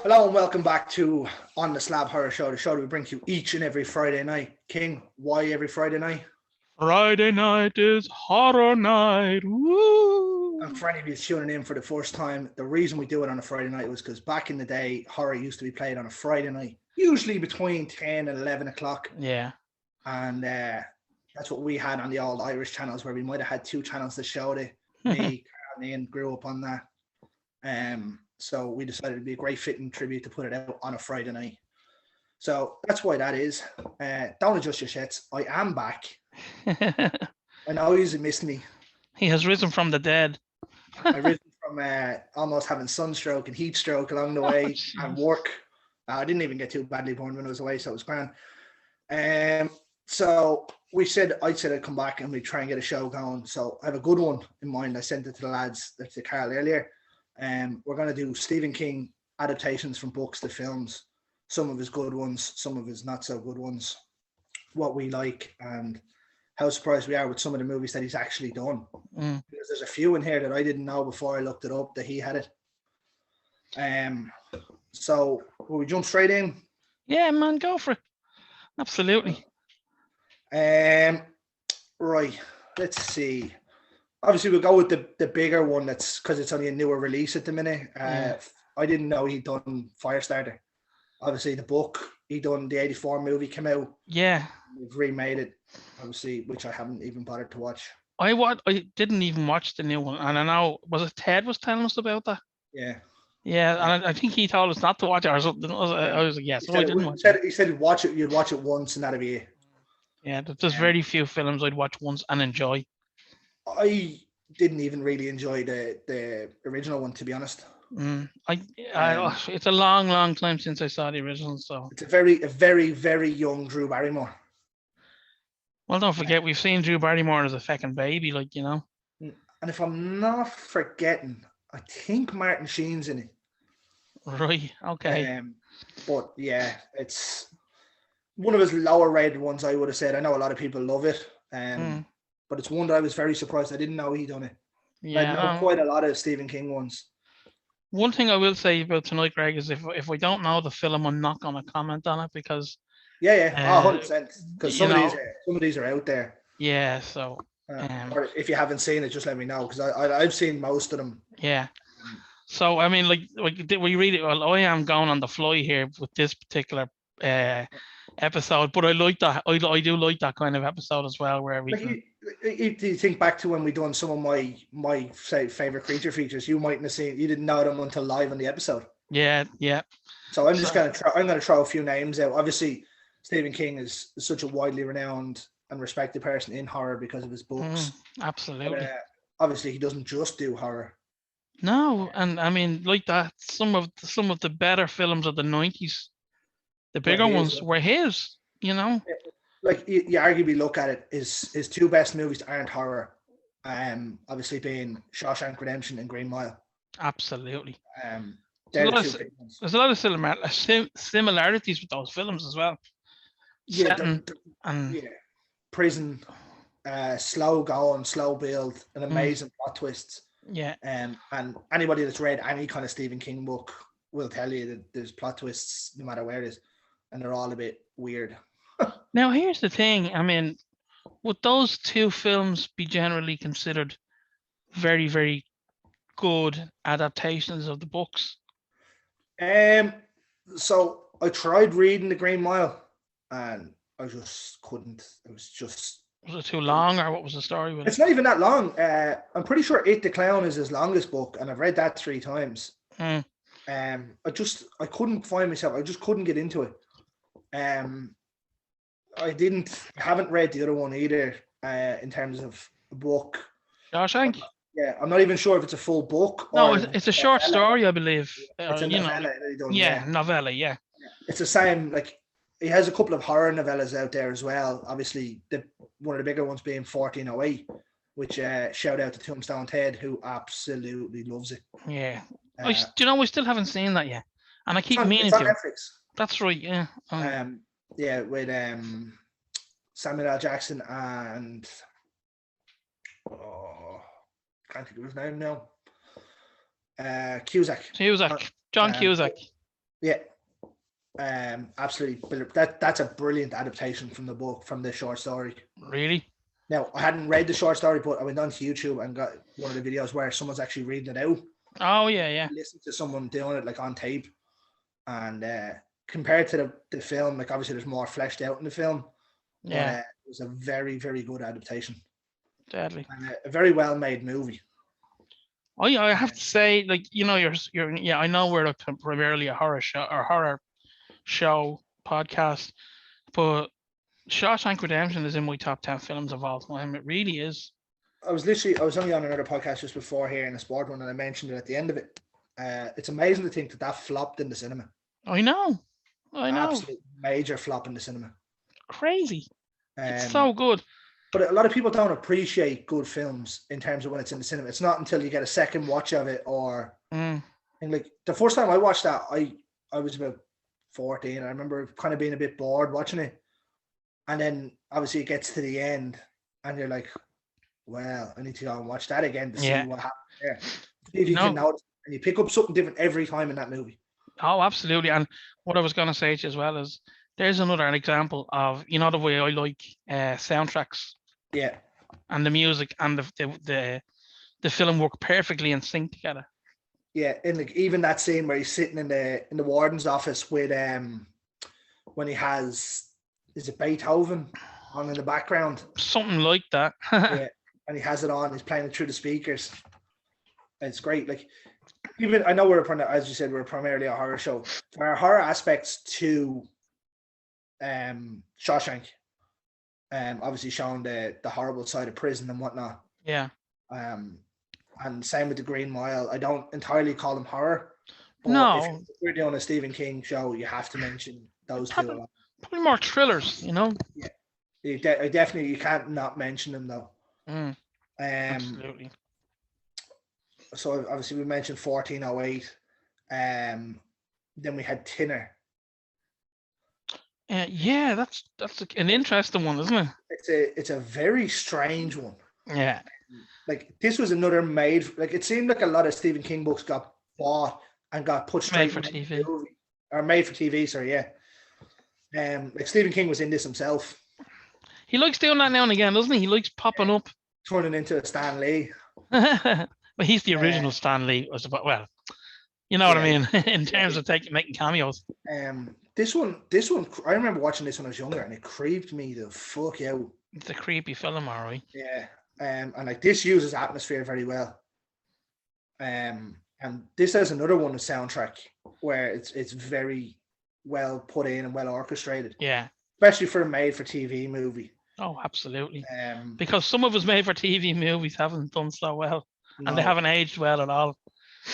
Hello and welcome back to On the Slab Horror Show, the show that we bring to you each and every Friday night. King, why every Friday night? Friday night is horror night. Woo! And for any of you tuning in for the first time, the reason we do it on a Friday night was because back in the day, horror used to be played on a Friday night, usually between 10 and 11 o'clock. Yeah. And that's what we had on the old Irish channels, where we might have had two channels that showed it. Me, Carl, and Ian grew up on that. So we decided it'd be a great fitting tribute to put it out on a Friday night. So that's why that is. Don't adjust your shits. I am back. I know you missed me. He has risen from the dead. I risen from almost having sunstroke and heat stroke along the way and work. I didn't even get too badly burned when I was away, so it was grand. So I said I'd come back and we'd try and get a show going. So I have a good one in mind. I sent it to the lads, to Carl earlier. We're going to do Stephen King adaptations from books to films. Some of his good ones, some of his not so good ones. What we like and how surprised we are with some of the movies that he's actually done. Because there's a few in here that I didn't know before I looked it up that he had it. So will we jump straight in? Yeah, man, go for it. Absolutely. Right. Let's see. Obviously, we'll go with the bigger one. That's because it's only a newer release at the minute. I didn't know he'd done Firestarter. Obviously, the book he done, the '84 movie came out. Yeah. We've remade it, obviously, which I haven't even bothered to watch. I didn't even watch the new one, and I know was it Ted was telling us about that? Yeah. Yeah, and I think he told us not to watch it or something. I was like, yes, I didn't watch it. He said you'd watch it once, and that'd be it. Yeah, there's very few films I'd watch once and enjoy. I didn't even really enjoy the original one, to be honest. It's a long time since I saw the original, so it's a very, very young Drew Barrymore. Well, don't forget we've seen Drew Barrymore as a fucking baby, like, you know. And if I'm not forgetting, I think Martin Sheen's in it. Right. Okay. But yeah, it's one of his lower rated ones, I would have said. I know a lot of people love it. But it's one that I was very surprised. I didn't know he'd done it. Yeah, I know quite a lot of Stephen King ones. One thing I will say about tonight, Greg, is if we don't know the film, I'm not going to comment on it because 100%. Because some of these are out there. Yeah, so or if you haven't seen it, just let me know because I've seen most of them. Yeah. So I mean, like we really well. I am going on the fly here with this particular episode, but I like that. I do like that kind of episode as well, where we. You think back to when we done some of my favorite creature features, you mightn't have seen. You didn't know them until live on the episode. Yeah. So I'm just gonna try. I'm gonna throw a few names out. Obviously, Stephen King is such a widely renowned and respected person in horror because of his books. Absolutely. But, obviously, he doesn't just do horror. No, and I mean, like that, some of the better films of the '90s, the bigger ones were his. You know, like you arguably look at it, his two best movies aren't horror. Obviously being Shawshank Redemption and Green Mile. Absolutely. There's a lot of similarities with those films as well. Yeah, prison, slow going, slow build, an amazing plot twists. Yeah. And anybody that's read any kind of Stephen King book will tell you that there's plot twists no matter where it is, and they're all a bit weird. Now, here's the thing. I mean, would those two films be generally considered very, very good adaptations of the books? So I tried reading The Green Mile, and I just couldn't. Was it too long, or what was the story with it? It's not even that long. I'm pretty sure It the Clown is his longest book, and I've read that 3 times. I couldn't find myself. I just couldn't get into it. I haven't read the other one either. In terms of a book, Shawshank. Yeah, I'm not even sure if it's a full book. No, it's a short story, I believe. It's a novella. Novella. Yeah. It's the same. Like, he has a couple of horror novellas out there as well. Obviously, one of the bigger ones being 1408, which shout out to Tombstone Ted, who absolutely loves it. Yeah. Do you know, we still haven't seen that yet, and I keep meaning to. It's on Netflix. That's right. Yeah. With Samuel L. Jackson and can't think of his name now. Cusack. John Cusack. Yeah. Absolutely. That's a brilliant adaptation from the book, from the short story. Really? Now, I hadn't read the short story, but I went on to YouTube and got one of the videos where someone's actually reading it out. Oh yeah. Listen to someone doing it like on tape, and compared to the film, like obviously there's more fleshed out in the film. Yeah. But, it was a very, very good adaptation. Deadly. And a very well made movie. I have to say, like, you're yeah, I know we're primarily a horror show podcast, but Shawshank Redemption is in my top 10 films of all time. It really is. I was only on another podcast just before here in the sport one, and I mentioned it at the end of it. It's amazing to think that flopped in the cinema. I know. Absolute major flop in the cinema. Crazy. It's so good. But a lot of people don't appreciate good films in terms of when it's in the cinema. It's not until you get a second watch of it, or and like the first time I watched that, I was about 14. I remember kind of being a bit bored watching it, and then obviously it gets to the end, and you're like, "Well, I need to go and watch that again to see what happened there." See if you can notice, and you pick up something different every time in that movie. Oh, absolutely. And what I was going to say to you as well is, there's another example of, the way I like soundtracks. Yeah. And the music and the film work perfectly in sync together. Yeah, and like even that scene where he's sitting in the warden's office with when he has, is it Beethoven on in the background? Something like that. Yeah, and he has it on. He's playing it through the speakers. It's great. Like, even I know as you said, we're primarily a horror show. There are horror aspects to Shawshank. Obviously showing the horrible side of prison and whatnot. Yeah. And same with the Green Mile. I don't entirely call them horror. But no. If we're doing a Stephen King show, you have to mention those two. Probably more thrillers, Yeah. You can't not mention them though. Absolutely. So obviously we mentioned 1408. Then we had Tinner. Yeah, that's an interesting one, isn't it? It's a very strange one. Yeah. Like, this was another it seemed like a lot of Stephen King books got bought and got put straight for TV. Or made for TV, sorry, yeah. Like Stephen King was in this himself. He likes doing that now and again, doesn't he? He likes popping up. Turning into a Stan Lee. But he's the original Stan Lee, I suppose. Well, you know what I mean, in terms of making cameos. This one, I remember watching this when I was younger, and it creeped me the fuck out. It's a creepy film, alright. Yeah, and like this uses atmosphere very well. And this has another one, the soundtrack, where it's very well put in and well orchestrated. Yeah, especially for a made-for-TV movie. Oh, absolutely. Because some of his made-for-TV movies haven't done so well, and they haven't aged well at all.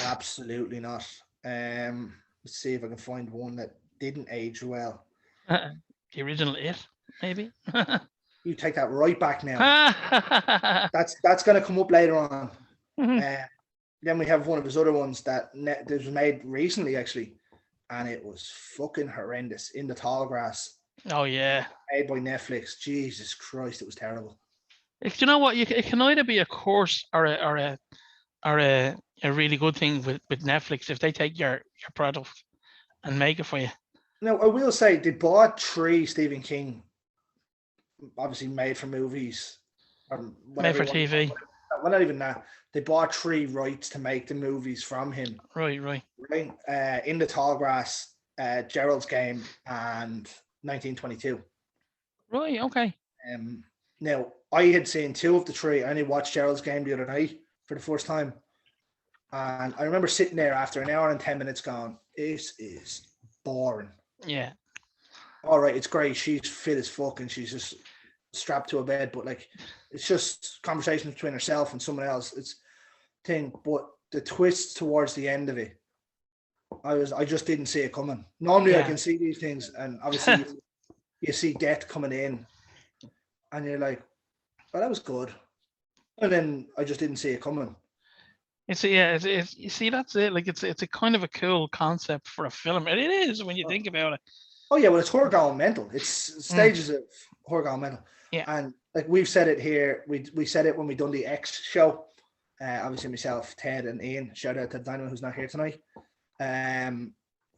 Absolutely not. Let's see if I can find one that didn't age well. The original It, maybe. You take that right back now. That's going to come up later on. Then we have one of his other ones that was made recently, actually, and it was fucking horrendous. In the Tall Grass. Oh yeah. Made by Netflix. Jesus Christ, it was terrible. Do you know what? It can either be a course or a really good thing with Netflix if they take your product and make it for you. Now, I will say they bought 3 Stephen King, obviously made for movies. Made for TV. Well, not even that. They bought 3 rights to make the movies from him. Right. In the Tall Grass, Gerald's Game, and 1922. Right, okay. Now, I had seen 2 of the 3. I only watched Gerald's Game the other night for the first time. And I remember sitting there after an hour and 10 minutes going, this is boring. Yeah. All right, it's great. She's fit as fuck and she's just strapped to a bed, but like, it's just conversations between herself and someone else. It's thing, but the twists towards the end of it, I just didn't see it coming. Normally I can see these things, and obviously you see death coming in and you're like, well, that was good. And then I just didn't see it coming. It's you see, that's it. Like it's a kind of a cool concept for a film. And it is when you think about it. Oh yeah, well, it's horror gone mental. It's stages of horror gone mental. Yeah. And like we've said it here, we said it when we done the X show. Obviously myself, Ted, and Ian. Shout out to Dynamo who's not here tonight.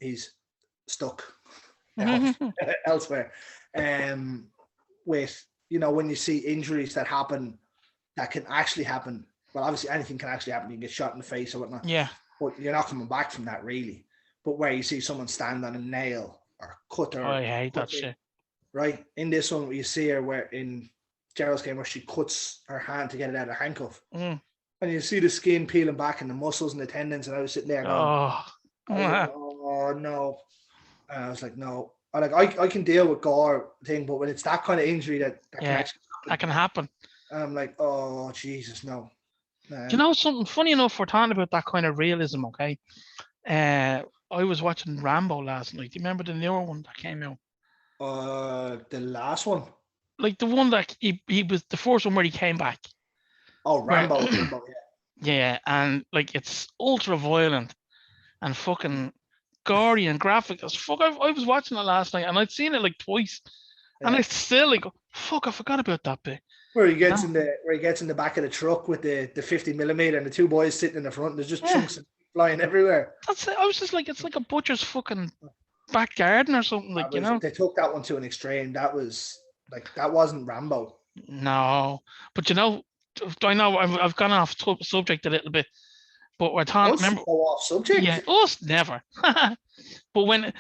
He's stuck elsewhere. With, you know, when you see injuries that happen, that can actually happen. Well, obviously anything can actually happen. You can get shot in the face or whatnot. Yeah. But you're not coming back from that really. But where you see someone stand on a nail or cut her, I hate that shit. Right? In this one, you see her where in Gerald's game where she cuts her hand to get it out of the handcuff. And you see the skin peeling back and the muscles and the tendons. And I was sitting there going, oh no. And I was like, no. I can deal with gore thing, but when it's that kind of injury that can actually happen, that can happen. And I'm like, oh Jesus, no. You know something funny enough? We're talking about that kind of realism, okay? I was watching Rambo last night. Do you remember the newer one that came out? The last one, like the one that he was the first one where he came back. Oh, Rambo, yeah, and like it's ultra violent and fucking gory and graphic as fuck. I was watching it last night and I'd seen it like twice, and it's still like, fuck, I forgot about that bit. Where he gets in the back of the truck with the 50mm and the two boys sitting in the front. There's just chunks flying everywhere. That's it. I was just like, it's like a butcher's fucking back garden or something. Like, you know, they took that one to an extreme. That was like, that wasn't Rambo. No, but you know, I know I've gone off subject a little bit, but we're talking. Remember, go off subject? Yeah, us never. But when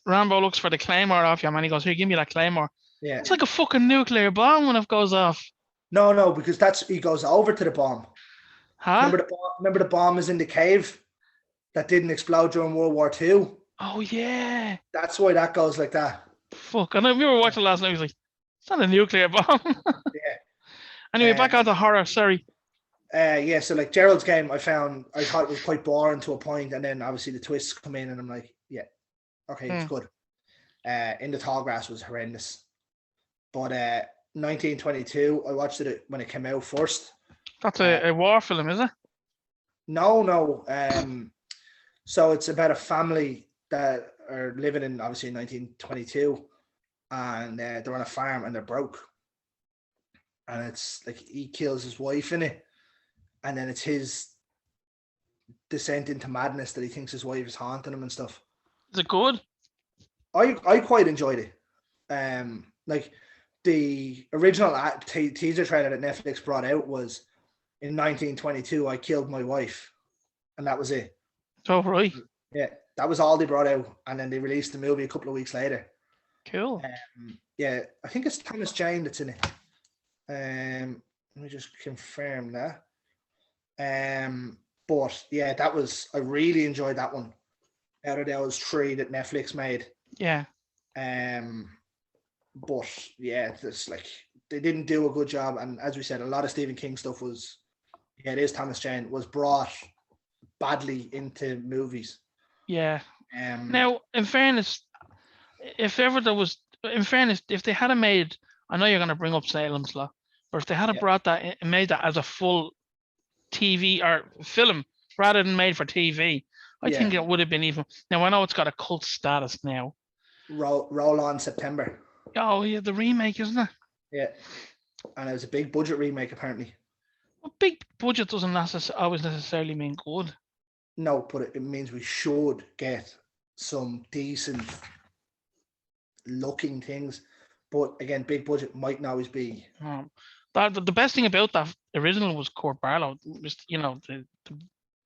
Rambo looks for the claymore off you, man, he goes, "Here, give me that claymore." Yeah, it's like a fucking nuclear bomb when it goes off. No, because he goes over to the bomb. Huh? Remember the bomb is in the cave that didn't explode during World War II? Oh yeah. That's why that goes like that. Fuck! And we were watching last night. I was like, "It's not a nuclear bomb." Yeah. Anyway, back on the horror. Sorry. Yeah, so like Gerald's game, I thought it was quite boring to a point, and then obviously the twists come in, and I'm like, yeah, okay, it's good. In the Tall Grass was horrendous, but 1922, I watched it when it came out first. That's a war film, is it? No. So it's about a family that are living in, obviously, in 1922, and they're on a farm and they're broke, and it's like he kills his wife in it. And then it's his descent into madness that he thinks his wife is haunting him and stuff. Is it good? I quite enjoyed it. Like the original teaser trailer that Netflix brought out was in 1922, I killed my wife, and that was it. Oh, right. Yeah, that was all they brought out, and then they released the movie a couple of weeks later. Cool. Yeah, I think it's Thomas Jane that's in it. Let me just confirm that. But yeah, I really enjoyed that one out of those three that Netflix made. Yeah. But yeah, it's like they didn't do a good job, and as we said, a lot of Stephen King stuff was, it is Thomas Jane, was brought badly into movies. Yeah. Now, in fairness, if they had made, I know you're going to bring up Salem's Lot, but if they had brought that, made that as a full TV or film rather than made for TV, I think it would have been even. Now I know it's got a cult status now. Roll on September. Oh yeah, the remake, isn't it? Yeah, and it was a big budget remake apparently. Well, big budget doesn't always necessarily mean good. No, but it means we should get some decent looking things. But again, big budget mightn't always be. The best thing about that original was Court Barlow, just, you know, the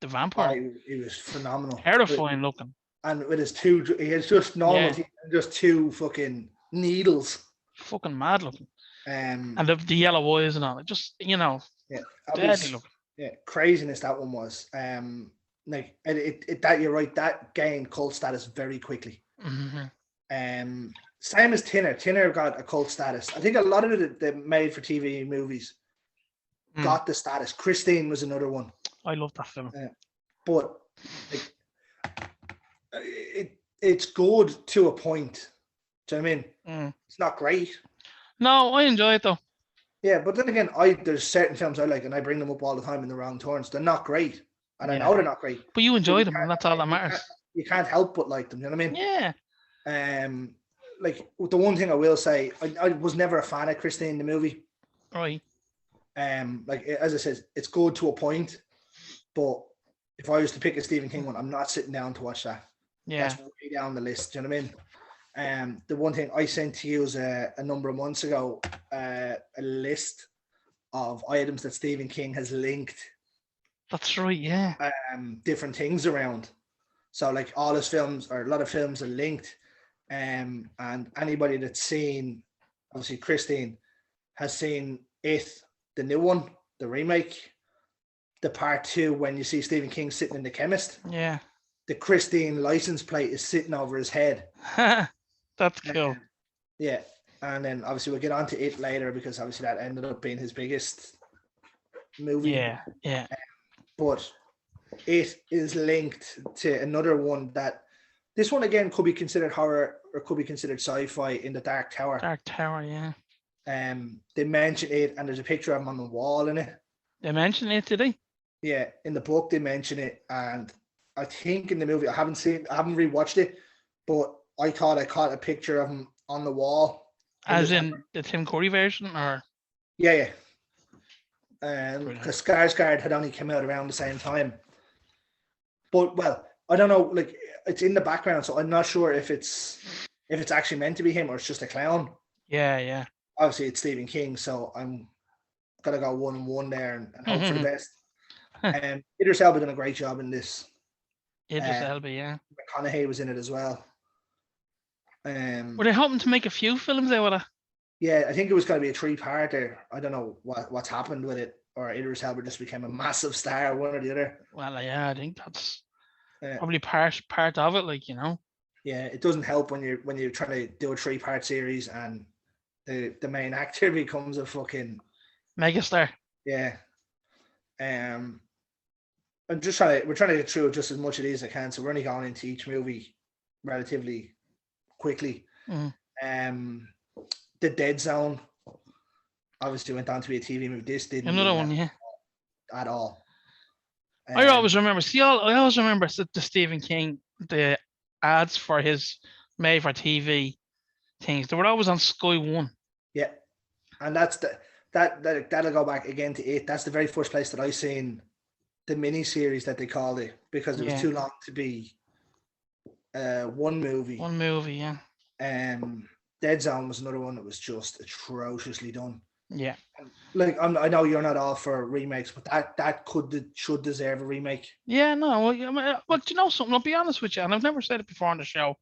vampire. He was phenomenal, terrifying looking, and with his he has just normal teeth, just two fucking needles, fucking mad looking, and the yellow eyes and all, just, you know, deadly looking. Yeah, craziness that one was. Like that you're right, that gained cult status very quickly. Mm-hmm. Same as Tinner. Tinner got a cult status. I think a lot of it that made for TV movies got the status. Christine was another one. I love that film. But it's good to a point. Do you know what I mean? It's not great. No, I enjoy it though. Yeah, but then again, there's certain films I like, and I bring them up all the time in the wrong turns. They're not great, and I know they're not great. But you enjoy them, and that's all that matters. You can't help but like them. You know what I mean? Yeah. Like the one thing I will say, I was never a fan of Christine the movie. Right. Like as I said, it's good to a point, but if I was to pick a Stephen King one, I'm not sitting down to watch that. That's way down the list. Do you know what I mean? The one thing I sent to you was a number of months ago, a list of items that Stephen King has linked. That's right, yeah. Different things around. So like all his films, or a lot of films, are linked. And anybody that's seen, obviously Christine has seen It, the new one, the remake, the part 2 when you see Stephen King sitting in the chemist. Yeah. The Christine license plate is sitting over his head. That's cool. Yeah. And then obviously we'll get on to It later, because obviously that ended up being his biggest movie. Yeah. But It is linked to another one that, this one again could be considered horror or could be considered sci-fi, in the Dark Tower. Dark Tower, yeah. They mention it, and there's a picture of him on the wall in it. They mentioned it, did they? Yeah, in the book they mention it, and I think in the movie, I haven't rewatched it, but I thought I caught a picture of him on the wall. As in the Tim Curry version, or? Yeah. Because Skarsgård had only come out around the same time. But well, I don't know, like it's in the background, so I'm not sure if it's actually meant to be him or it's just a clown. Yeah. Obviously it's Stephen King, so I'm gonna go 1-1 there and hope for the best. Idris Elba done a great job in this. Idris Elba, yeah. McConaughey was in it as well. Were they hoping to make a few films out of it? Yeah, I think it was going to be a 3-parter. I don't know what's happened with it, or Idris Elba just became a massive star, one or the other. Well, yeah, I think that's probably part of it, like, you know. Yeah, it doesn't help when you're trying to do a 3-part series and the main actor becomes a fucking megastar. Yeah. We're trying to get through just as much of these as I can, so we're only going into each movie relatively quickly. The Dead Zone obviously went on to be a TV movie. This didn't. Another one, yeah. At all. I always remember. I always remember the Stephen King, the ads for his made for TV things. They were always on Sky One. Yeah, and that's that'll go back again to It. That's the very first place that I seen the mini series that they called it, because it was too long to be one movie. One movie, yeah. Dead Zone was another one that was just atrociously done. Yeah. Like I know you're not all for remakes, but that should deserve a remake. Yeah, no. Well, do you know something? I'll be honest with you, and I've never said it before on the show.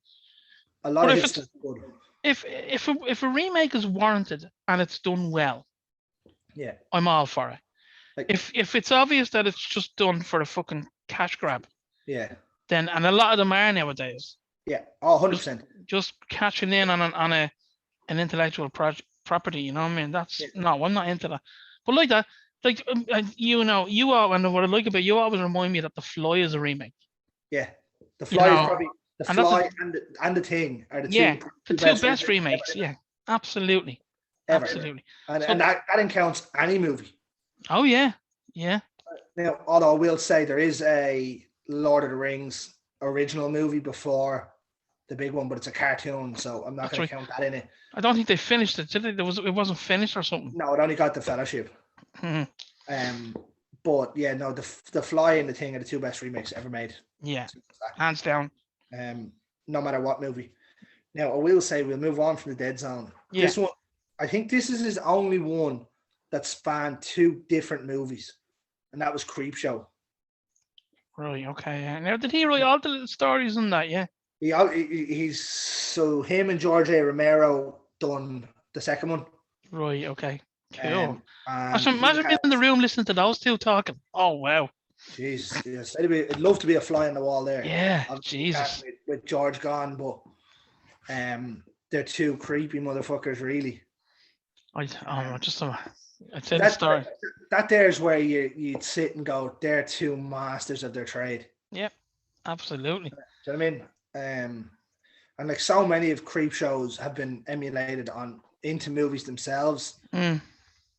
A lot of it's good. If a remake is warranted and it's done well, yeah, I'm all for it. Like, if it's obvious that it's just done for a fucking cash grab, yeah, then, and a lot of them are nowadays. Yeah, 100%. Just catching in on an intellectual property, you know what I mean? That's no, I'm not into that. But like that, like you know, you all, and what I like about you always remind me that The Fly is a remake. Yeah, The Fly is probably The Fly and The Thing are the two best remakes. Yeah, absolutely, ever. Absolutely. And that encounts any movie. Oh yeah. Now, although I will say there is a Lord of the Rings original movie before the big one, but it's a cartoon, so I'm not going to count that in it. I don't think they finished it, did they? It wasn't finished or something. No, it only got the Fellowship. But yeah, no, the Fly and The Thing are the two best remakes ever made. Yeah, hands down. No matter what movie. Now, I will say we'll move on from The Dead Zone. Yeah. This one, I think this is his only one that spanned 2 different movies, and that was Creepshow. Right. Okay. Yeah. Now, did he write all the little stories in that? Yeah. He's so him and George A. Romero done the second one. Right. Okay. Cool. Imagine being in the room listening to those two talking. Oh wow. Jeez, yes. I'd love to be a fly on the wall there. Yeah. Jesus. With George gone, but they're 2 creepy motherfuckers, really. I'd say the story. That there's where you'd sit and go, they're 2 masters of their trade. Yep, absolutely. Do you know what I mean? And like so many of Creep shows have been emulated into movies themselves, and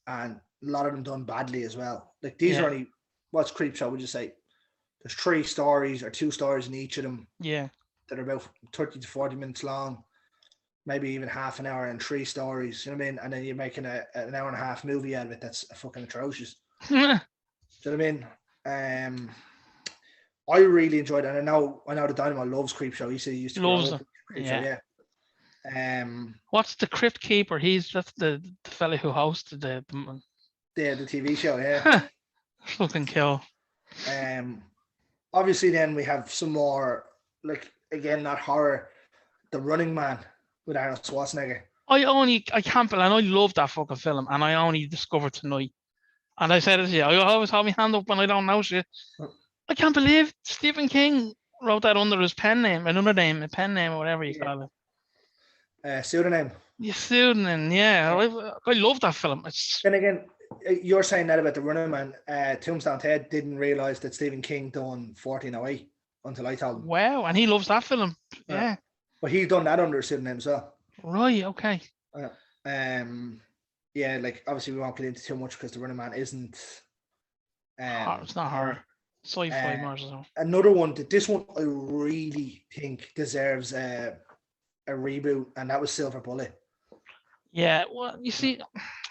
a lot of them done badly as well. Like these are only, what's Creep show? Would you say there's 3 stories or 2 stories in each of them? Yeah, that are about 30 to 40 minutes long, maybe even half an hour, and 3 stories. You know what I mean? And then you're making an hour and a half movie out of it. That's fucking atrocious. Do you know what I mean? I really enjoyed it, and I know the Dynamo loves Creepshow. He used to grow Loves up them. with Creepshow, Yeah. yeah. What's the Crypt Keeper? That's the fella who hosted The TV show, yeah. fucking kill. Obviously, then we have some more, like, again, not horror. The Running Man with Arnold Schwarzenegger. I can't believe, and I love that fucking film, and I only discovered tonight. And I said it to you, I always hold my hand up when I don't know shit. I can't believe Stephen King wrote that under his pen name, a pen name, or whatever you call it. Pseudonym. Yeah, pseudonym, yeah. I love that film. Then again, you're saying that about the Running Man. Tombstone Ted didn't realise that Stephen King done 1408 until I told him. Wow, and he loves that film. Yeah. But he's done that under a pseudonym as well. Right, okay. Yeah, like, obviously we won't get into too much because the Running Man isn't. It's not horror. Sci-fi more so. Another one, this one I really think deserves a reboot, and that was Silver Bullet. Yeah, well, you see,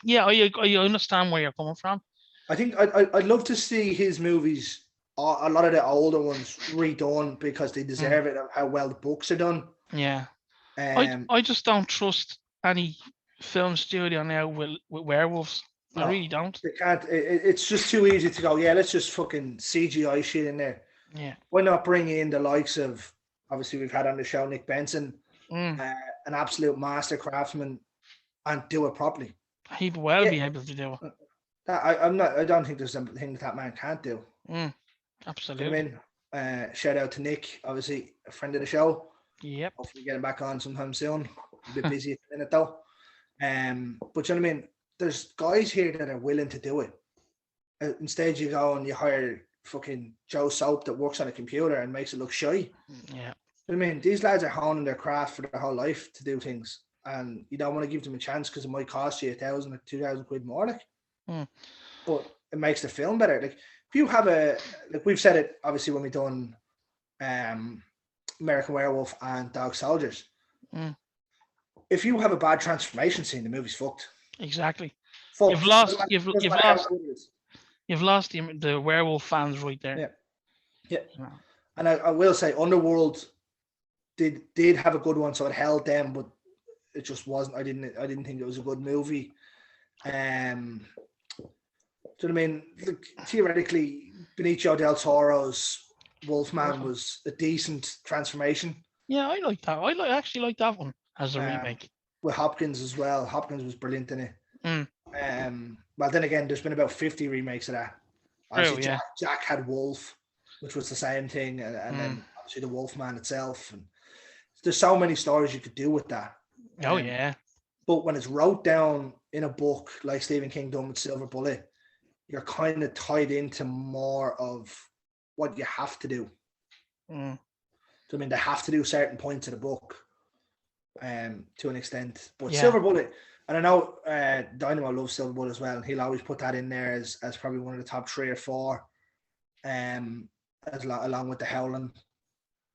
yeah, I understand where you're coming from. I think I'd love to see his movies, a lot of the older ones, redone because they deserve it of how well the books are done. Yeah. I just don't trust any film studio now with werewolves. I really don't. They can't. It's just too easy to go, yeah, let's just fucking CGI shit in there. Yeah. Why not bring in the likes of, obviously we've had on the show Nick Benson, an absolute master craftsman, and do it properly. He will be able to do it. I don't think there's anything that man can't do. Absolutely. Shout out to Nick, obviously a friend of the show. Yep. Hopefully get him back on sometime soon. A bit busy at the minute though. But you know what I mean? There's guys here that are willing to do it. Instead, you go and you hire fucking Joe Soap that works on a computer and makes it look shy. Yeah. I mean, these lads are honing their craft for their whole life to do things, and you don't want to give them a chance because it might cost you 1,000 or 2,000 quid more. Like, but it makes the film better. Like, if you have like we've said it obviously when we done American Werewolf and Dog Soldiers. If you have a bad transformation scene, the movie's fucked. Exactly. Fucked. You've lost the werewolf fans right there. Yeah. And I will say Underworld did have a good one, so it held them, but it just wasn't. I didn't think it was a good movie. Do you know what I mean? Like, theoretically, Benicio del Toro's Wolfman was a decent transformation. Yeah, I like that. I actually like that one as a remake. With Hopkins as well. Hopkins was brilliant in it. Well, then again, there's been about 50 remakes of that. Obviously, Jack had Wolf, which was the same thing, and then obviously the Wolfman itself. And there's so many stories you could do with that. But when it's wrote down in a book like Stephen King done with Silver Bullet, you're kind of tied into more of what you have to do. So, I mean, they have to do certain points of the book to an extent. But Silver Bullet, and I know Dynamo loves Silver Bullet as well, and he'll always put that in there as probably one of the top 3 or 4, along with The Howling.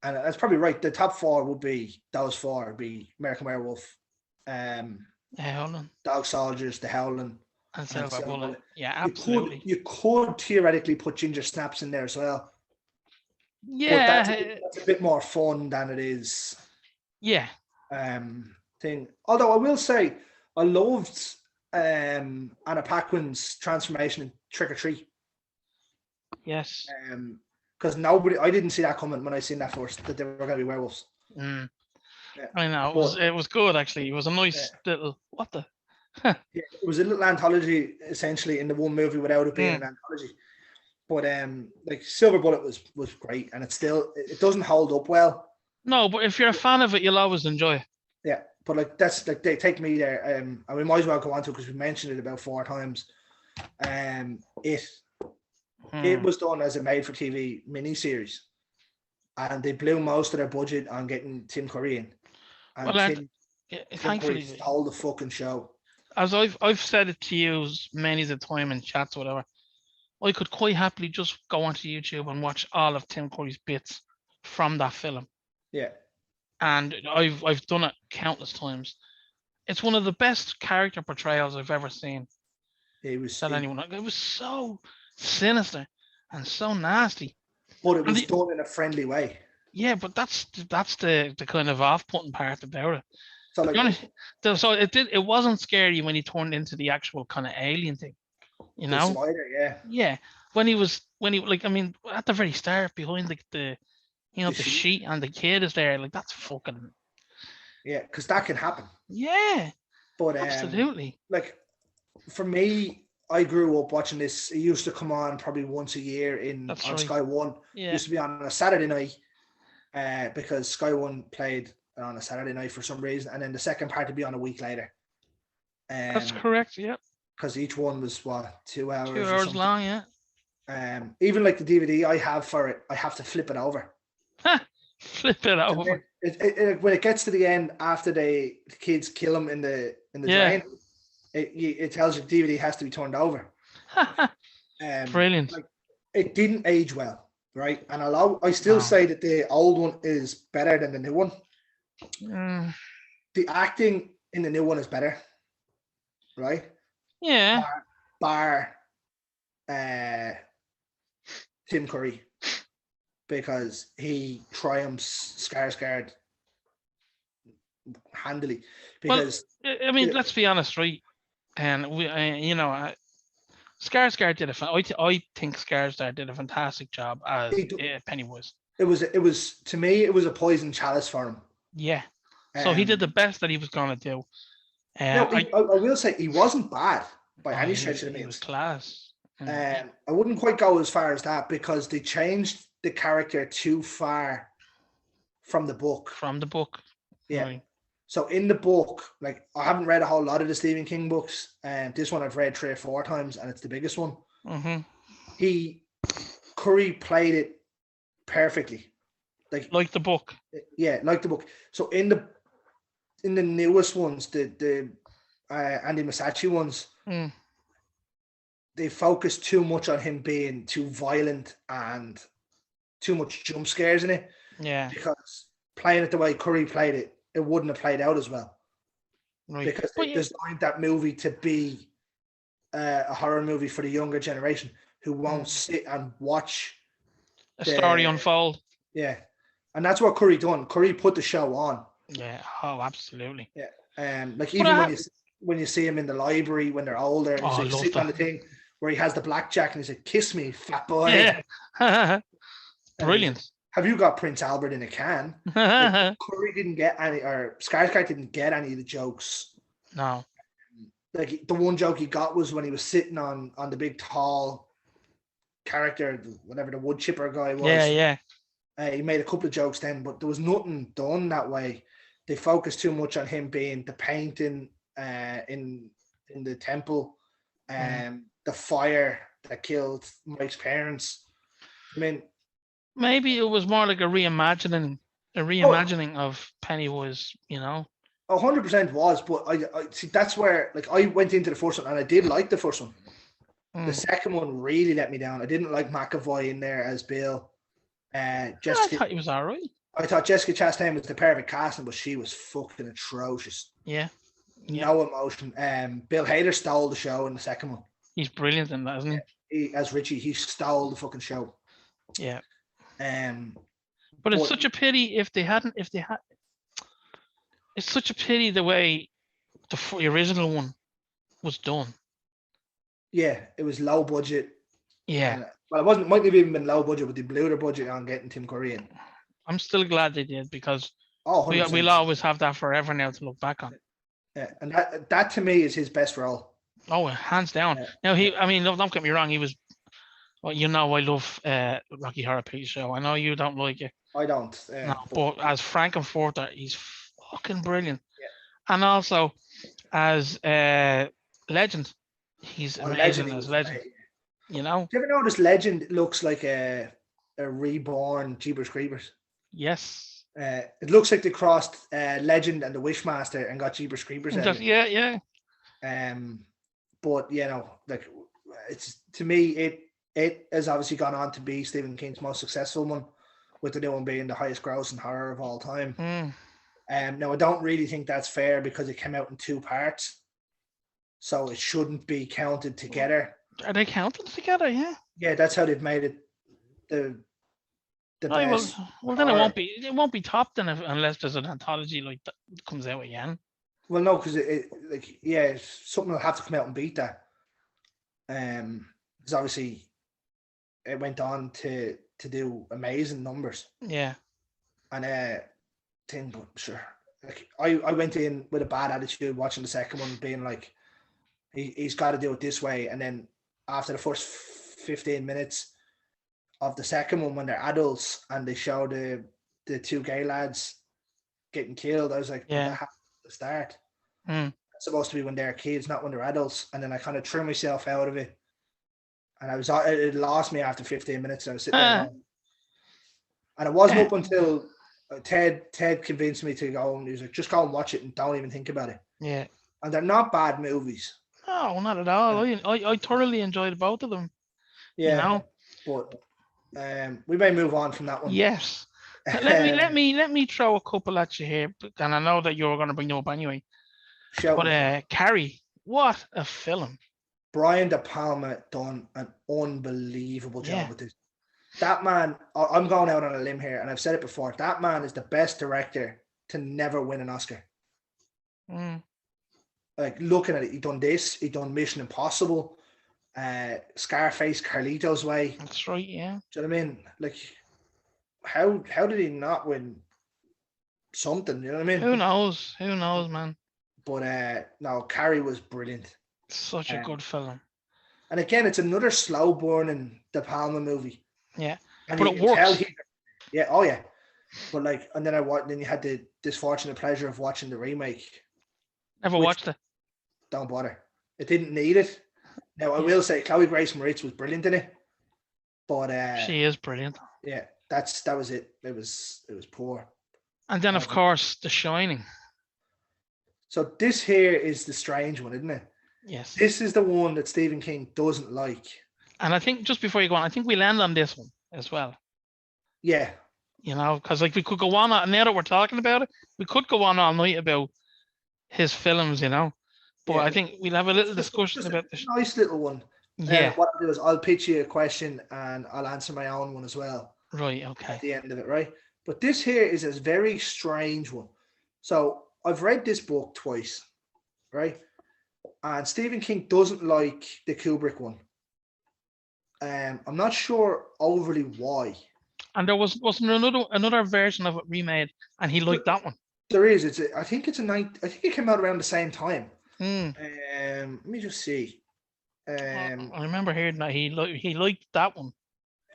And that's probably right. The top 4 would be, those 4 would be American Werewolf, The Howling, Dog Soldiers, The Howling, and Silver Bullet. Yeah, absolutely. You could theoretically put Ginger Snaps in there as well. Yeah, but that's a bit more fun than it is. Yeah. Thing. Although I will say, I loved Anna Paquin's transformation in Trick or Treat. Yes. Because I didn't see that coming when I seen that first, that they were going to be werewolves. Yeah. I know it was good actually. It was a nice little it was a little anthology essentially in the one movie without it being an anthology. But like Silver Bullet was great, and it doesn't hold up well. No, but if you're a fan of it, you'll always enjoy it. Yeah, but like that's like they take me there. And we might as well go on to it because we mentioned it about 4 times. It was done as a made-for-TV miniseries, and they blew most of their budget on getting Tim Curry in. And thankfully, stole the fucking show. As I've said it to you many a time in chats or whatever, I could quite happily just go onto YouTube and watch all of Tim Curry's bits from that film. Yeah. And I've done it countless times. It's one of the best character portrayals I've ever seen. It was so sinister and so nasty. but it And was done in a friendly way. yeah, but that's the kind of off-putting part about it. So To be like, honest, so it wasn't scary when he turned into the actual kind of alien thing, you the know? spider, yeah, Yeah, when he like, I mean, at the very start, behind the the the sheep, sheet and the kid is there, like that's fucking yeah, because that can happen. yeah, But absolutely. like for me, I grew up watching this. It used to come on probably once a year That's on right. Sky One. It Yeah, used to be on a Saturday night, because Sky One played on a Saturday night for some reason, and then the second part would be on a week later. that's correct. Yeah, Because each one was what 2 hours or 2 hours something. long. Yeah, Even like the DVD I have for it, I have to flip it over. flip it And over. then when it gets to the end, after the kids kill him in the Yeah, drain, it tells you the DVD has to be turned over. brilliant. Like it didn't age well, right? And I still No. say that the old one is better than the new one. The acting in the new one is better, right? Yeah, Bar Tim Curry, because he triumphs Skarsgård handily. well, Because I mean, let's be honest, right? And we, Skarsgård did I think Skarsgård did a fantastic job as Pennywise. it was to me, it was a poison chalice for him. Yeah. So he did the best that he was gonna do. No, I will say he wasn't bad by any stretch of the he was means. class. I wouldn't quite go as far as that, because they changed the character too far from the book. From the book. Yeah. Right. So in the book, like I haven't read a whole lot of the Stephen King books, and this one I've read 3 or 4 times, and it's the biggest one. Curry played it perfectly, like the book. Yeah, like the book. So in the newest ones, the Andy Musashi ones, they focus too much on him being too violent and too much jump scares in it. Yeah. Because playing it the way Curry played it, it wouldn't have played out as well. Right. Because they designed that movie to be a horror movie for the younger generation who won't sit and watch a story unfold. Yeah. And that's what Curry done. Curry put the show on. Yeah. Oh, absolutely. Yeah. Like even when you see him in the library when they're older, and he's like sitting on the thing where he has the blackjack and he's like, "Kiss me, fat boy." Yeah. Brilliant. Have you got Prince Albert in a can? Like, Curry didn't get any, or Skarsgård didn't get any of the jokes. No. Like the one joke he got was when he was sitting on the big tall character, whatever the wood chipper guy was. Yeah. He made a couple of jokes then, but there was nothing done that way. They focused too much on him being the painting in the temple, the fire that killed Mike's parents. I mean, maybe it was more like a reimagining of Pennywise, 100% was, but I see that's where, like, I went into the first one and I did like the first one. The second one really let me down. I didn't like McAvoy in there as Bill. I thought he was all right. I thought Jessica Chastain was the perfect casting, but she was fucking atrocious. Yeah. No emotion. Bill Hader stole the show in the second one. He's brilliant in that, isn't he? As Richie, he stole the fucking show. Yeah. But it's such a pity if they had. It's such a pity the way the original one was done. Yeah, it was low budget. Yeah. Well, it wasn't. Might have even been low budget, but they blew their budget on getting Tim Curry in. I'm still glad they did, because we'll always have that forever now to look back on. Yeah, and that to me is his best role. Oh, hands down. Now don't get me wrong. He was. Well, I love Rocky Horror Picture Show. I know you don't like it. I don't. No, but as Frankenfurter, he's fucking brilliant. Yeah. And also as Legend, he's amazing as Legend. Do you ever notice Legend looks like a reborn Jeepers Creepers? Yes. It looks like they crossed Legend and the Wishmaster and got Jeepers Creepers out. Yeah. But like, it's, to me, it has obviously gone on to be Stephen King's most successful one, with the new one being the highest grossing horror of all time. Now, I don't really think that's fair, because it came out in 2 parts, so it shouldn't be counted together. Are they counted together? Yeah. Yeah, that's how they've made it. the Right, best well then horror. it won't be top then unless there's an anthology like that comes out again. Well, no, because like yeah, something will have to come out and beat that. Because obviously it went on to do amazing numbers, Yeah. and thing, but sure. Like I went in with a bad attitude watching the second one, being like, he's got to do it this way, and then after the first 15 minutes of the second one, when they're adults and they show the two gay lads getting killed, I was like, but that Yeah. happened at the start. Hmm. It's supposed to be when they're kids, not when they're adults. And then I kind of threw myself out of it, and it lost me after 15 minutes. And I was sitting there going, and it wasn't up until Ted convinced me to go, and he was like, just go and watch it and don't even think about it. Yeah. And they're not bad movies. No, not at all. I thoroughly enjoyed both of them. Yeah, You know. but we may move on from that one. Yes. Let me throw a couple at you here, and I know that you're going to bring them up anyway. But Carrie, what a film! Brian De Palma done an unbelievable job with this. That man, I'm going out on a limb here, and I've said it before. That man is the best director to never win an Oscar. Like looking at it, he done this, he done Mission Impossible, Scarface, Carlito's Way. That's right, yeah. Do you know what I mean? Like, how did he not win something? You know what I mean? Who knows? Who knows, man? But no, Carrie was brilliant. Such a good film. And again, it's another slow burning De Palma movie. Yeah, and but it works. Yeah, oh yeah. But like, and then you had the disfortunate pleasure of watching the remake. Never watched it. Don't bother. It didn't need it. Now I will say Chloe Grace Moretz was brilliant in it, but she is brilliant. Yeah, that was it. It was poor. And then of course The Shining. So this here is the strange one, isn't it? Yes. This is the one that Stephen King doesn't like. And I think just before you go on, I think we'll end on this one as well. Yeah. You know, because like we could go on, now that we're talking about it, we could go on all night about his films, you know. But I think we'll have a little discussion about this. Nice little one. Yeah. What I'll do is I'll pitch you a question and I'll answer my own one as well. Right, okay. At the end of it, right? But this here is a very strange one. So I've read this book twice, right? And Stephen King doesn't like the Kubrick one. I'm not sure overly why. And there wasn't another version of it remade, and he liked that one. There is. I think it came out around the same time. Let me just see. I remember hearing that he liked that one.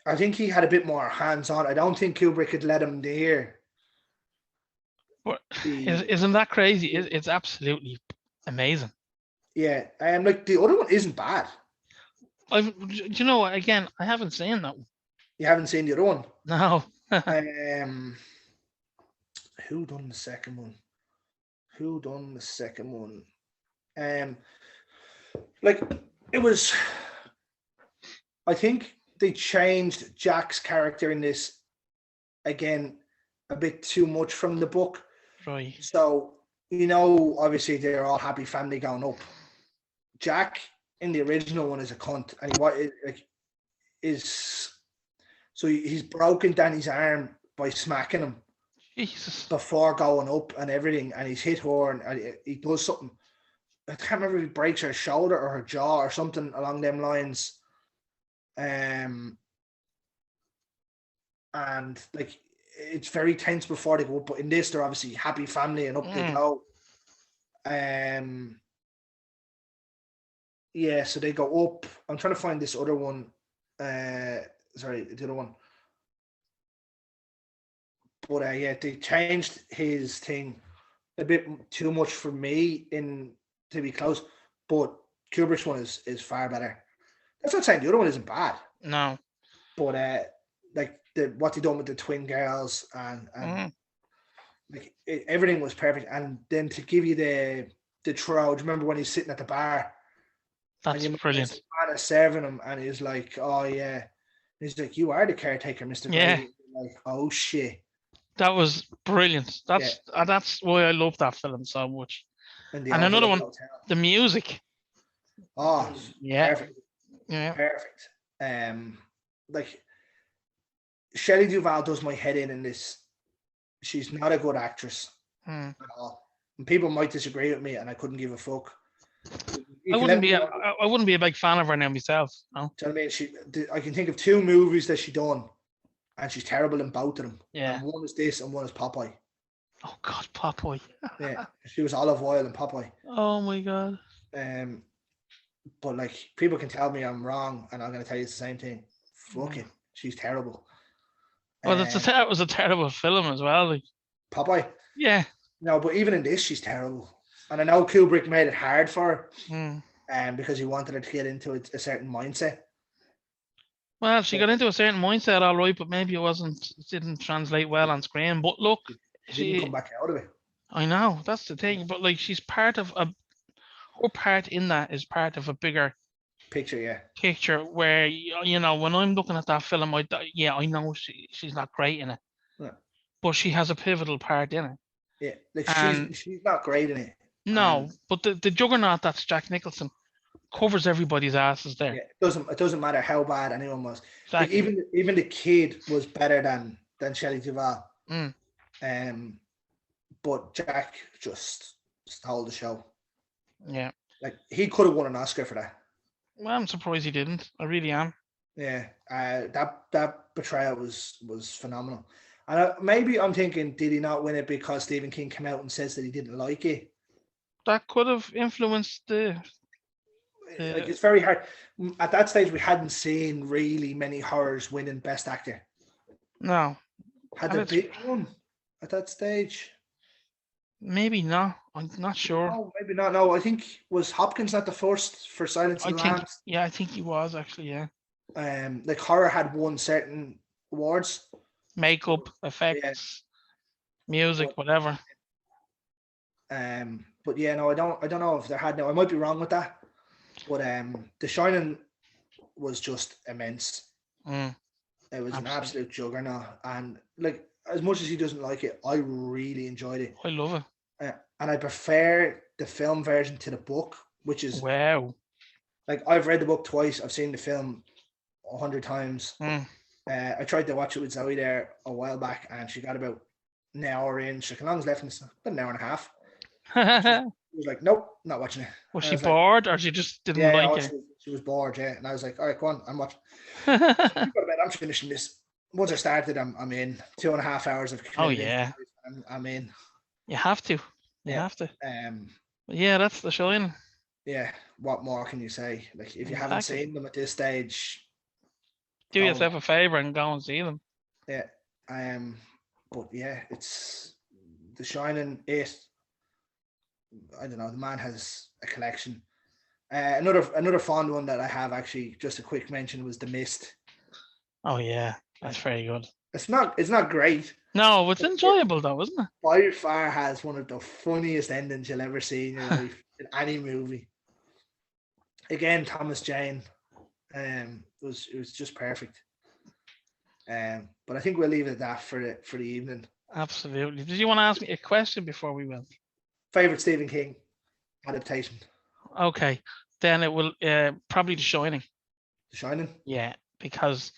I think he had a bit more hands-on. I don't think Kubrick had let him near. But isn't that crazy? It's absolutely amazing. Yeah, like the other one isn't bad. Do you know what? Again, I haven't seen that one. You haven't seen the other one? No. Who done the second one? Like it was. I think they changed Jack's character in this again a bit too much from the book. Right. So obviously they're all happy family going up. Jack in the original one is a cunt, and he's broken Danny's arm by smacking him. Jesus. Before going up and everything, and he's hit her, and he does something. I can't remember if he breaks her shoulder or her jaw or something along them lines. And like it's very tense before they go up, but in this they're obviously happy family and up they go. Yeah, so they go up. I'm trying to find this other one. Sorry, the other one. But yeah, they changed his thing a bit too much for me to be close. But Kubrick's one is far better. That's not saying the other one isn't bad. No. But like what they done with the twin girls and like everything was perfect. And then to give you the throw, do you remember when he's sitting at the bar? That's brilliant. Man is serving him, and he's like, "Oh yeah," and he's like, "You are the caretaker, Mr. Yeah." Grady. Like, oh shit. That was brilliant. That's why I love that film so much. And another one, the music. Oh yeah, perfect. Yeah, perfect. Like Shelley Duvall does my head in this. She's not a good actress Hmm. at all. And people might disagree with me, and I couldn't give a fuck. You I can wouldn't let me be know. I wouldn't be a big fan of her now myself. No. Do you know what I mean? I can think of 2 movies that she done, and she's terrible in both of them. Yeah. And one is this, and one is Popeye. Oh God, Popeye. Yeah, she was Olive Oil in Popeye. Oh my God. But like people can tell me I'm wrong, and I'm gonna tell you it's the same thing. Fuck it, she's terrible. Well, it was a terrible film as well. Like, Popeye. yeah. No, but even in this, she's terrible. And I know Kubrick made it hard for Hmm. her, because he wanted her to get into a certain mindset. Well, she got into a certain mindset, all right, but maybe it didn't translate well on screen. But look, She didn't come back out of it. I know that's the thing. But like, she's part of her part in that is part of a bigger Picture, yeah. picture where you know when I'm looking at that film, I know she's not great in it, Yeah. but she has a pivotal part in it. Yeah, like And she's not great in it. no, but the juggernaut that's Jack Nicholson covers everybody's asses there. Yeah, it doesn't matter how bad anyone was. Like Exactly. even the kid was better than Shelley Duvall. Mm. But Jack just stole the show. Yeah. Like he could have won an Oscar for that. Well, I'm surprised he didn't. I really am. Yeah, that betrayal was phenomenal. And maybe I'm thinking, did he not win it because Stephen King came out and says that he didn't like it? That could have influenced the. Like it's very hard. At that stage, we hadn't seen really many horrors winning Best Actor. No. Had there been one at that stage? Maybe not. I'm not sure. No, maybe not. No, I think was Hopkins not the first for Silence of the Lambs? Yeah, I think he was actually. Yeah. Like horror had won certain awards. Makeup, effects, music, whatever. But yeah, no, I don't know if there had. No, I might be wrong with that. But The Shining was just immense. It was an absolute juggernaut, and like as much as he doesn't like it, I really enjoyed it. I love it, and I prefer the film version to the book, which is wow. Like I've read the book twice. I've seen the film 100 times. I tried to watch it with Zoe there a while back, and she got about an hour in. She's like, "How long's left?" And about an hour and a half. She was like, "Nope, not watching it." Was she bored, or she just didn't like it? She was bored, yeah. And I was like, "All right, go on, I'm watching." I'm finishing this. Once I started, I'm in 2.5 hours of. Oh yeah, I'm in. You have to. You have to. Yeah, that's The Shining. Yeah, what more can you say? Like, if you haven't seen them at this stage, do yourself a favor and go and see them. Yeah, but yeah, it's The Shining. I don't know. The man has a collection. Another fond one that I have, actually, just a quick mention, was The Mist. Oh yeah, that's very good. It's not great. No, it's enjoyable though, isn't it? By far has one of the funniest endings you'll ever see in your life in any movie. Again, Thomas Jane. It was just perfect. But I think we'll leave it at that for the evening. Absolutely. Did you want to ask me a question before we went? Favorite Stephen King adaptation? Okay, then it will probably The Shining. The Shining? Yeah, because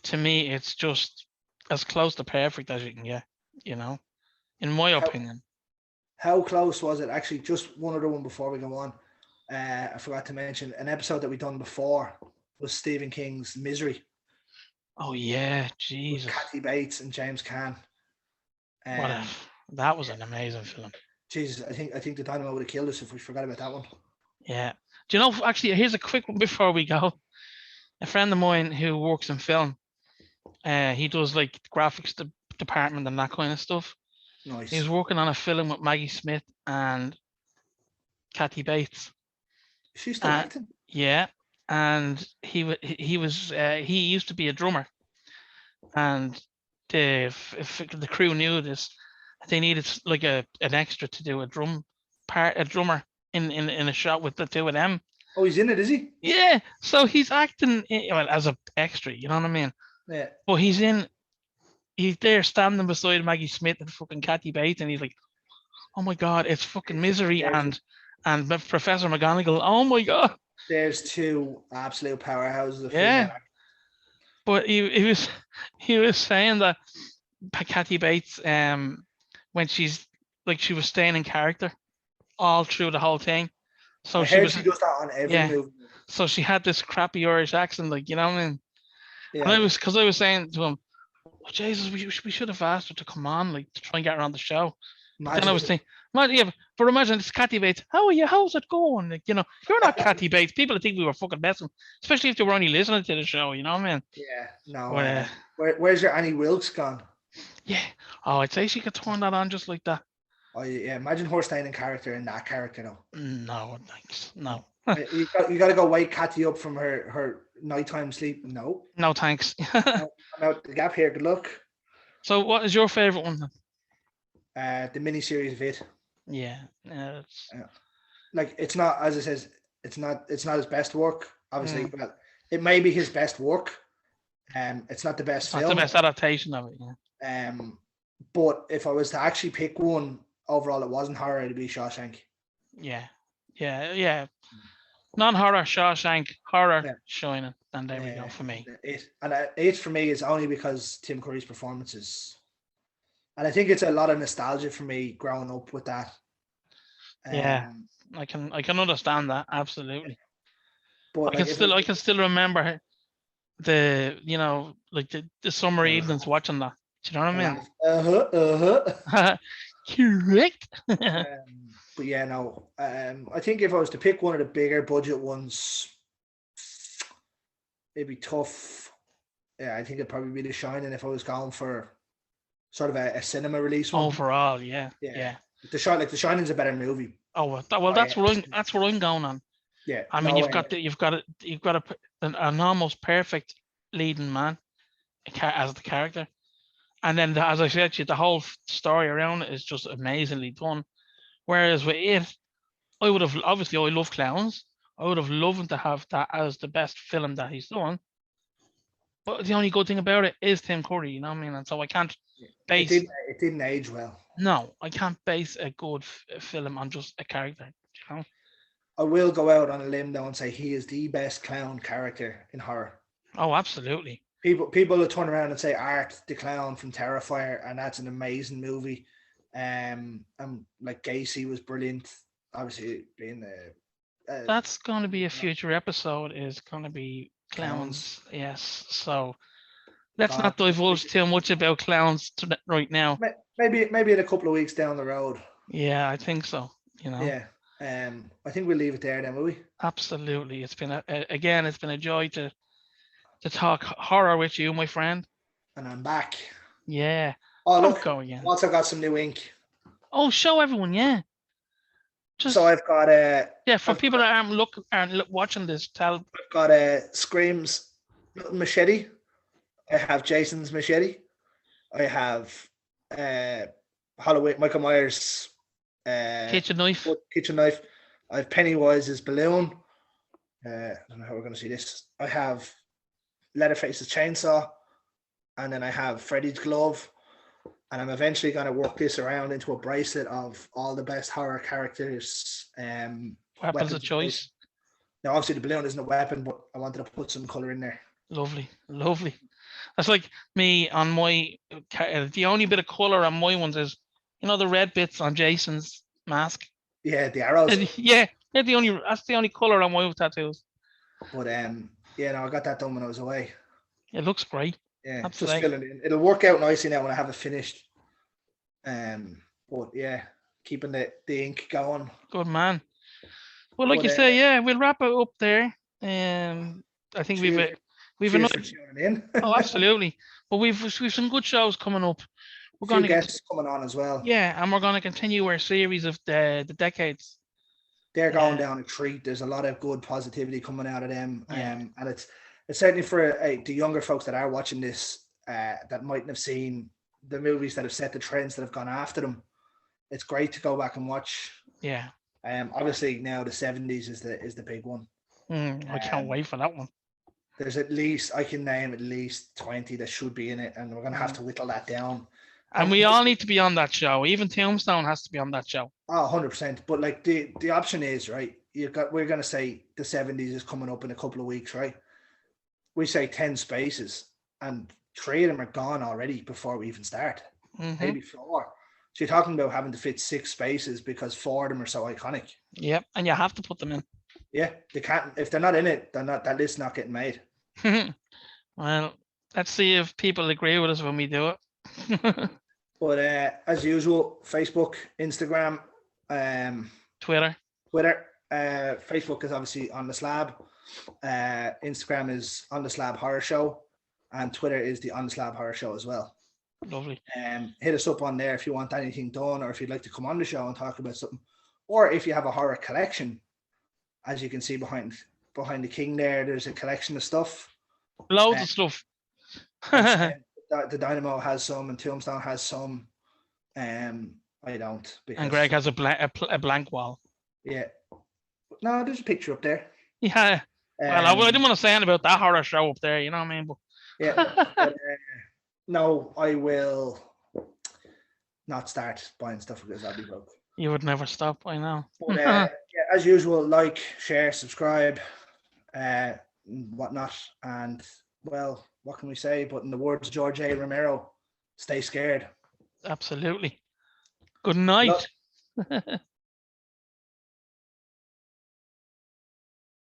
to me it's just as close to perfect as you can get, you know, in my opinion. How close was it? Actually, just one other one before we go on. I forgot to mention an episode that we done before was Stephen King's Misery. Oh yeah, Jesus. With Kathy Bates and James Caan. That was an amazing film. Jesus, I think the dynamite would have killed us if we forgot about that one. Yeah. Do you know, actually, here's a quick one before we go. A friend of mine who works in film, he does like graphics department and that kind of stuff. Nice. He was working on a film with Maggie Smith and Kathy Bates. She's still acting? Yeah. And he used to be a drummer, and the crew knew this. They needed like an extra to do a drummer in a shot with the two of them. Oh, he's in it, is he? Yeah, so he's acting as an extra, you know what I mean? Yeah. But he's there standing beside Maggie Smith and fucking Kathy Bates, and he's like, "Oh my God, it's fucking Misery and Professor McGonagall. Oh my God." There's two absolute powerhouses of yeah. But he was saying that Kathy Bates, when she's like she was staying in character all through the whole thing. So I she heard was, she does that on every yeah. movie. So she had this crappy Irish accent, like, you know what I mean? And Yeah, I was saying to him, oh, Jesus, we should have asked her to come on, like, to try and get her on the show. But then I imagine. was thinking, yeah, but imagine it's Kathy Bates. How are you? How's it going? Like, you know, you're not Kathy Bates. People would think we were fucking messing, especially if they were only listening to the show. You know what I mean? Yeah, no. But Where's your Annie Wilkes gone? yeah, oh, I'd say she could turn that on just like that. Oh yeah, imagine her staying in character in that character though. No, thanks. No. You got to go wake Kathy up from her nighttime sleep. No, No, thanks. no, I'm out the gap here. Good luck. So, what is your favorite one? The miniseries of it. Yeah, like it's not, as it says, it's not his best work. Obviously, well, it may be his best work. It's not the best film. Not the best adaptation of it. Yeah. But if I was to actually pick one overall, it wasn't horror. It'd be Shawshank. Yeah. Non-horror Shawshank, horror Shining, and there we go for me. It for me is only because Tim Curry's performances, and I think it's a lot of nostalgia for me growing up with that. Yeah, I can understand that absolutely. But I can still remember the the summer evenings watching that. Do you know what I mean? Correct. But yeah, no. I think if I was to pick one of the bigger budget ones, it'd be tough. Yeah, I think it'd probably be The Shining if I was going for sort of a cinema release one. Overall, yeah. The Shining's a better movie. Oh well, that's what I'm going on. Yeah, I mean, you've got an almost perfect leading man as the character, and then as I said to you, the whole story around it is just amazingly done. Whereas with it, I would have obviously I love clowns. I would have loved to have that as the best film that he's done. But the only good thing about it is Tim Curry, you know what I mean? And so I can't base. It didn't age well. No, I can't base a good film on just a character. You know. I will go out on a limb though and say he is the best clown character in horror. Oh, absolutely. People will turn around and say Art the Clown from Terrifier, and that's an amazing movie. And like Gacy was brilliant. Obviously, being that's going to be a future episode. Is going to be clowns. Yes. So let's not divulge too much about clowns right now. Maybe in a couple of weeks down the road. Yeah, I think so. You know. Yeah. I think we'll leave it there then, will we? Absolutely. It's been it's been a joy to talk horror with you, my friend. And I'm back. Yeah. Oh, look. I've also got some new ink. Oh, show everyone, yeah. So I've got for people that aren't watching this, I've got Scream's machete. I have Jason's machete. I have Halloween Michael Myers kitchen knife. I have Pennywise's balloon. I don't know how we're going to see this. I have Leatherface's chainsaw, and then I have Freddy's glove, and I'm eventually going to work this around into a bracelet of all the best horror characters. Weapons of choice. Now, obviously, the balloon isn't a weapon, but I wanted to put some color in there. Lovely. That's like me on my. The only bit of color on my ones is, the red bits on Jason's mask. Yeah, the arrows. Yeah, that's the only color on my tattoos. But I got that done when I was away. It looks great. Yeah, just filling it in. It'll work out nicely now when I have it finished. But yeah, keeping the ink going. Good man. Well, like you say, yeah, we'll wrap it up there. I think we've another. Oh, absolutely. But we've some good shows coming up. We're going to guests coming on as well. Yeah, and we're going to continue our series of the decades. They're going down a treat. There's a lot of good positivity coming out of them, and it's certainly for the younger folks that are watching this that mightn't have seen the movies that have set the trends that have gone after them. It's great to go back and watch. Yeah. Obviously now the 70s is the big one. I can't wait for that one. There's I can name at least 20 that should be in it, and we're going to have to whittle that down. And we all need to be on that show. Even Tombstone has to be on that show. Oh, 100%. But like the option is, right, we're going to say the 70s is coming up in a couple of weeks, right? We say 10 spaces. and 3 of them are gone already before we even start. Mhm. Maybe 4. So you're talking about having to fit 6 spaces because 4 of them are so iconic. Yep, and you have to put them in. Yeah, they can't. If they're not in it, they're not. That list's not getting made. Well, let's see if people agree with us when we do it. But as usual, Facebook, Instagram, Twitter. Twitter. Facebook is obviously On the Slab. Instagram is On the Slab Horror Show, and Twitter is the On the Slab Horror Show as well. Lovely. Hit us up on there if you want anything done, or if you'd like to come on the show and talk about something, or if you have a horror collection. As you can see behind the king there's a collection of stuff. Loads of stuff. The Dynamo has some, and Tombstone has some. I don't. And Greg has a blank wall. Yeah. No, there's a picture up there. Yeah. Well, I didn't want to say anything about that horror show up there. You know what I mean? But yeah. But, no, I will not start buying stuff because I'll be broke. You would never stop. I know. But, yeah, as usual, like, share, subscribe, whatnot, and well, what can we say? But in the words of George A. Romero, stay scared. Absolutely. Good night.